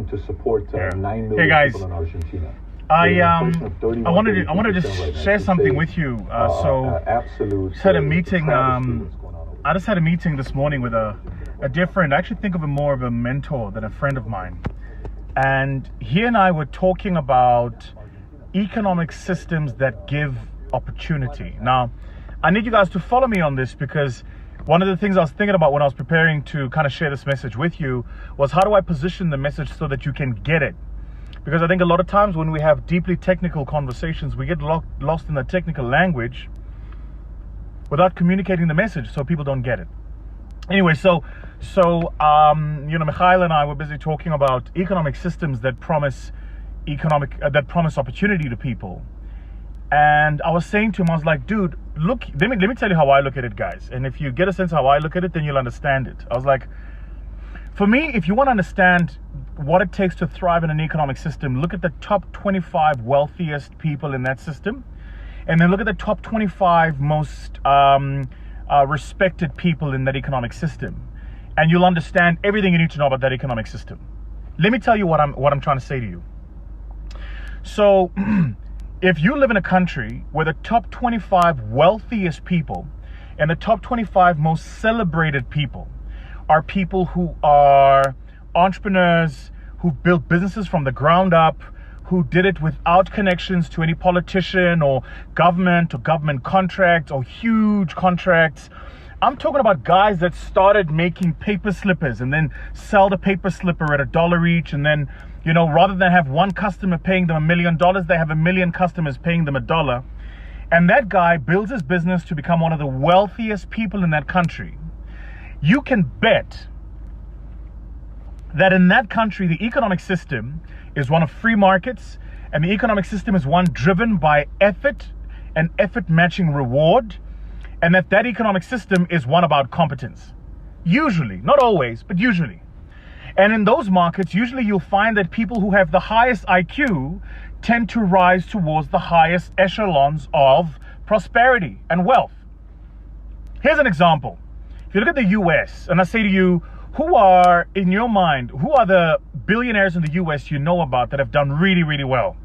trying to support 9 million hey guys, people in Argentina. I wanted to just share something with you. Absolute. Had a meeting. I just had a meeting this morning with a dear friend. I actually think of him more of a mentor than a friend of mine. And he and I were talking about economic systems that give opportunity. Now, I need you guys to follow me on this, because one of the things I was thinking about when I was preparing to kind of share this message with you was, how do I position the message so that you can get it? Because I think a lot of times when we have deeply technical conversations, we get lost in the technical language without communicating the message, so people don't get it. Anyway, so Mikhail and I were busy talking about economic systems that promise opportunity to people. And I was saying to him, I was like, dude, look, let me tell you how I look at it, guys. And if you get a sense of how I look at it, then you'll understand it. I was like, for me, if you want to understand what it takes to thrive in an economic system, look at the top 25 wealthiest people in that system, and then look at the top 25 most respected people in that economic system, and you'll understand everything you need to know about that economic system. Let me tell you what I'm trying to say to you. So if you live in a country where the top 25 wealthiest people and the top 25 most celebrated people are people who are entrepreneurs, who built businesses from the ground up, who did it without connections to any politician or government contracts or huge contracts. I'm talking about guys that started making paper slippers and then sell the paper slipper at $1 each, and then, rather than have one customer paying them $1 million, they have 1 million customers paying them $1. And that guy builds his business to become one of the wealthiest people in that country. You can bet that in that country, the economic system is one of free markets, and the economic system is one driven by effort and effort matching reward, and that economic system is one about competence. Usually, not always, but usually. And in those markets, usually you'll find that people who have the highest IQ tend to rise towards the highest echelons of prosperity and wealth. Here's an example. If you look at the US, and I say to you, who are the billionaires in the US you know about that have done really, really well?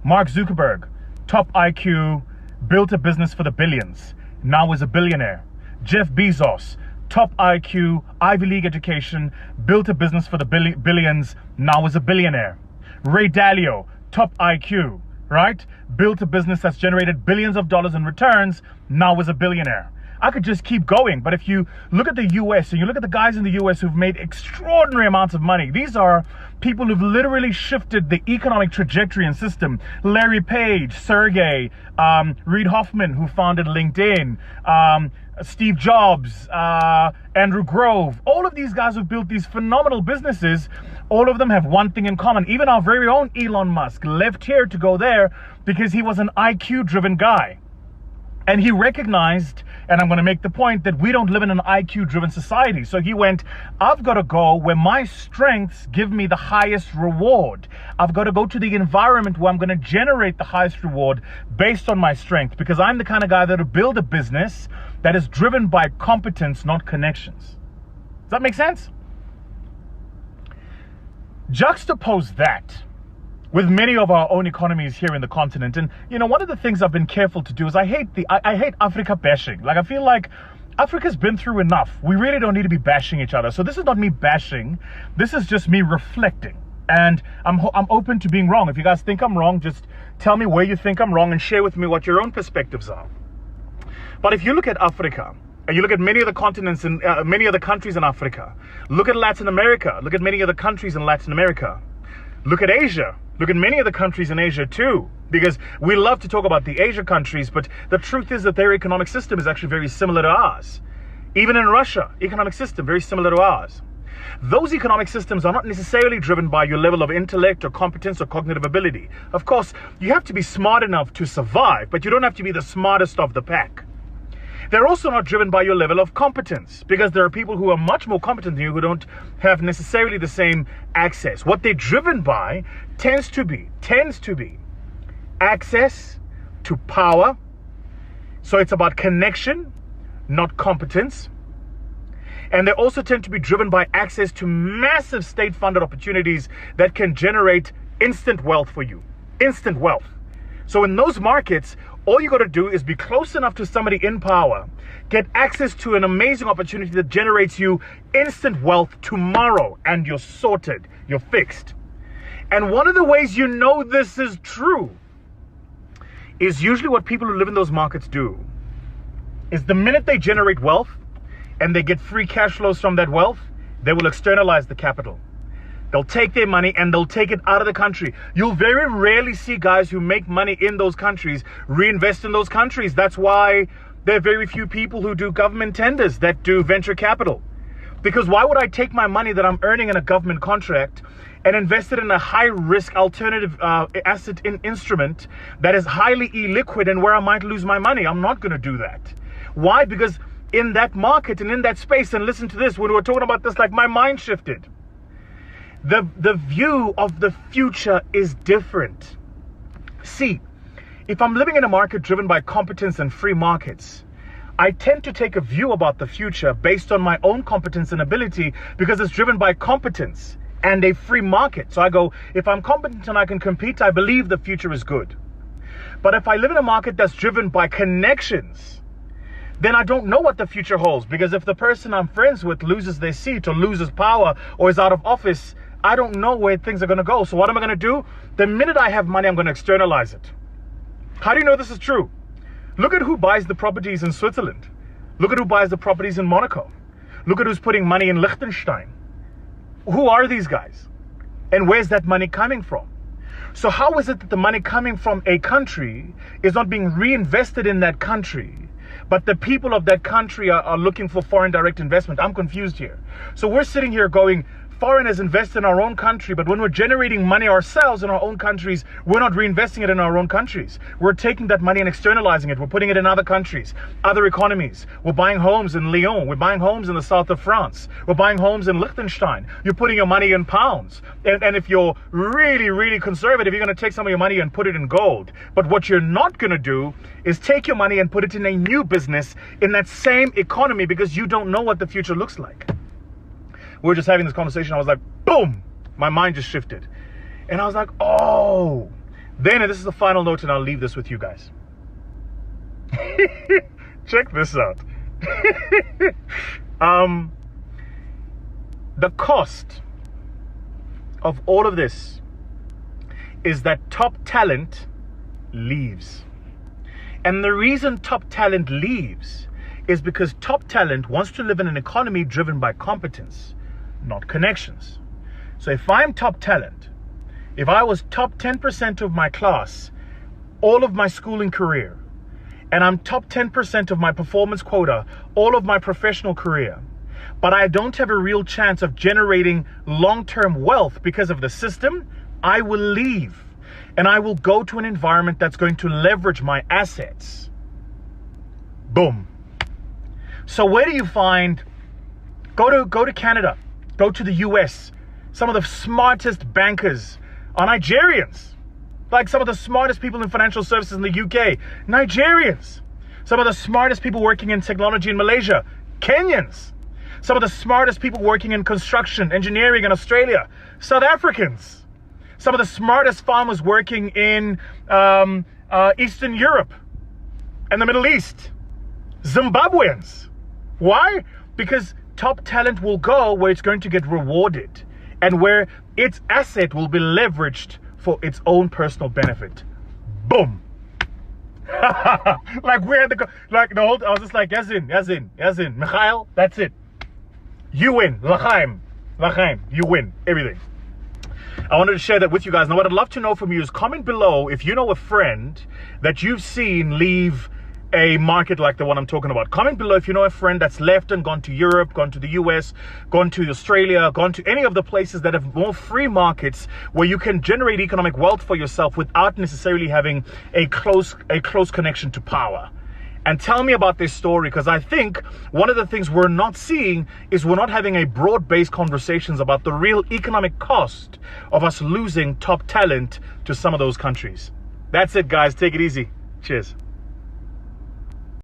Mark Zuckerberg, top IQ, built a business for the billions, now is a billionaire. Jeff Bezos, top IQ, Ivy League education, built a business for the billions, now is a billionaire. Ray Dalio, top IQ, right? Built a business that's generated billions of dollars in returns, now is a billionaire. I could just keep going, but if you look at the US and you look at the guys in the US who've made extraordinary amounts of money, these are people who've literally shifted the economic trajectory and system. Larry Page, Sergey, Reid Hoffman, who founded LinkedIn, Steve Jobs, Andrew Grove, all of these guys who've built these phenomenal businesses, all of them have one thing in common. Even our very own Elon Musk left here to go there because he was an IQ-driven guy. And he recognized, and I'm going to make the point, that we don't live in an IQ-driven society. So he went, I've got to go where my strengths give me the highest reward. I've got to go to the environment where I'm going to generate the highest reward based on my strength, because I'm the kind of guy that will build a business that is driven by competence, not connections. Does that make sense? Juxtapose that with many of our own economies here in the continent. And, one of the things I've been careful to do is I hate Africa bashing. Like, I feel like Africa's been through enough. We really don't need to be bashing each other. So this is not me bashing. This is just me reflecting. And I'm open to being wrong. If you guys think I'm wrong, just tell me where you think I'm wrong and share with me what your own perspectives are. But if you look at Africa, and you look at many of the continents and many of the countries in Africa, look at Latin America, look at many of the countries in Latin America, look at Asia, look at many of the countries in Asia too, because we love to talk about the Asia countries, but the truth is that their economic system is actually very similar to ours. Even in Russia, economic system very similar to ours. Those economic systems are not necessarily driven by your level of intellect or competence or cognitive ability. Of course, you have to be smart enough to survive, but you don't have to be the smartest of the pack. They're also not driven by your level of competence, because there are people who are much more competent than you who don't have necessarily the same access. What they're driven by tends to be access to power. So it's about connection, not competence. And they also tend to be driven by access to massive state-funded opportunities that can generate instant wealth for you. Instant wealth. So in those markets, all you got to do is be close enough to somebody in power, get access to an amazing opportunity that generates you instant wealth tomorrow, and you're sorted, you're fixed. And one of the ways you know this is true is usually what people who live in those markets do is the minute they generate wealth and they get free cash flows from that wealth, they will externalize the capital. They'll take their money and they'll take it out of the country. You'll very rarely see guys who make money in those countries reinvest in those countries. That's why there are very few people who do government tenders that do venture capital. Because why would I take my money that I'm earning in a government contract and invest it in a high-risk alternative asset instrument that is highly illiquid and where I might lose my money? I'm not going to do that. Why? Because in that market and in that space, and listen to this, when we were talking about this, like my mind shifted. The view of the future is different. See, if I'm living in a market driven by competence and free markets, I tend to take a view about the future based on my own competence and ability because it's driven by competence and a free market. So I go, if I'm competent and I can compete, I believe the future is good. But if I live in a market that's driven by connections, then I don't know what the future holds, because if the person I'm friends with loses their seat or loses power or is out of office, I don't know where things are going to go. So what am I going to do? The minute I have money, I'm going to externalize it. How do you know this is true? Look at who buys the properties in Switzerland. Look at who buys the properties in Monaco. Look at who's putting money in Liechtenstein. Who are these guys? And where's that money coming from? So how is it that the money coming from a country is not being reinvested in that country, but the people of that country are looking for foreign direct investment? I'm confused here. So we're sitting here going, foreigners invest in our own country, but when we're generating money ourselves in our own countries, we're not reinvesting it in our own countries. We're taking that money and externalizing it. We're putting it in other countries, other economies. We're buying homes in Lyon. We're buying homes in the south of France. We're buying homes in Liechtenstein. You're putting your money in pounds. And if you're really, really conservative, you're going to take some of your money and put it in gold. But what you're not going to do is take your money and put it in a new business in that same economy, because you don't know what the future looks like. We were just having this conversation. I was like, boom, my mind just shifted. And I was like, oh. Then, and this is the final note, and I'll leave this with you guys. Check this out. The cost of all of this is that top talent leaves. And the reason top talent leaves is because top talent wants to live in an economy driven by competence, not connections. So if I'm top talent, if I was top 10% of my class, all of my schooling career, and I'm top 10% of my performance quota, all of my professional career, but I don't have a real chance of generating long-term wealth because of the system, I will leave. And I will go to an environment that's going to leverage my assets. Boom. So where do you find, go to Canada, go to the US. Some of the smartest bankers are Nigerians. Like some of the smartest people in financial services in the UK, Nigerians. Some of the smartest people working in technology in Malaysia, Kenyans. Some of the smartest people working in construction, engineering in Australia, South Africans. Some of the smartest farmers working in Eastern Europe and the Middle East, Zimbabweans. Why? Because top talent will go where it's going to get rewarded and where its asset will be leveraged for its own personal benefit. Boom. Like we had I was just like, Yazin, Mikhail, that's it. You win. L'chaim, you win everything. I wanted to share that with you guys. Now, what I'd love to know from you is comment below if you know a friend that you've seen leave a market like the one I'm talking about. Comment below if you know a friend that's left and gone to Europe, gone to the US, gone to Australia, gone to any of the places that have more free markets where you can generate economic wealth for yourself without necessarily having a close connection to power. And tell me about this story, because I think one of the things we're not seeing is we're not having a broad-based conversations about the real economic cost of us losing top talent to some of those countries. That's it, guys. Take it easy. Cheers.